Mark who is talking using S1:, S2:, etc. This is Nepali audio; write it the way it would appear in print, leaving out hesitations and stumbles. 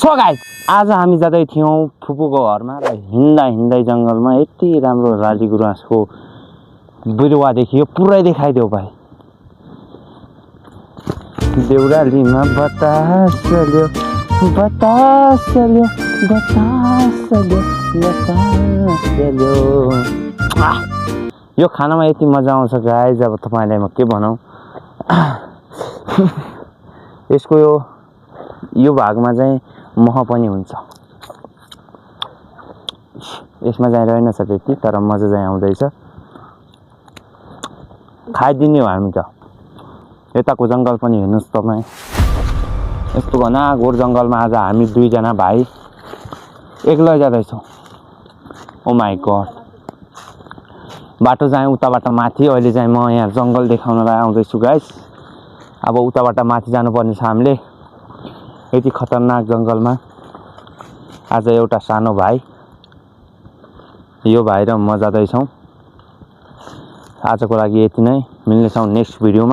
S1: सो गाइस आज हामी जाँदै थियौं फुपूको घरमा र हिँड्दै जंगलमा यति राम्रो राजी गुराँसको बिरुवा देखियो पुरै देखाइदेऊ भाइ देउरालीमा बतास चल्यो यो खानामा यति मजा आउँछ गाइस अब तपाईलाई म के भनौं यसको यो भागमा चाहिँ मह पनि हुन्छ यसमा चाहिँ रहेन छ त्यति तर मजा चाहिँ आउँदैछ खाइदिने हो हामी त यताको जंगल पनि हेर्नुस् तपाई यस्तो घना घोर जंगलमा आज हामी दुई जना भाइ एक्लै जाँदैछौं ओ माय गॉड बाटो चाहिँ उताबाट माथि अहिले चाहिँ म यहाँ जंगल देखाउनलाई आउँदै छु गाइस अब उताबाट माथि जानुपर्ने छ हामीले यति खतरनाक जंगलमा आज एउटा सानो भाइ यो भाइ र म जाँदै छौं आजको लागि यति नै मिल्ने छौं नेक्स्ट भिडियोमा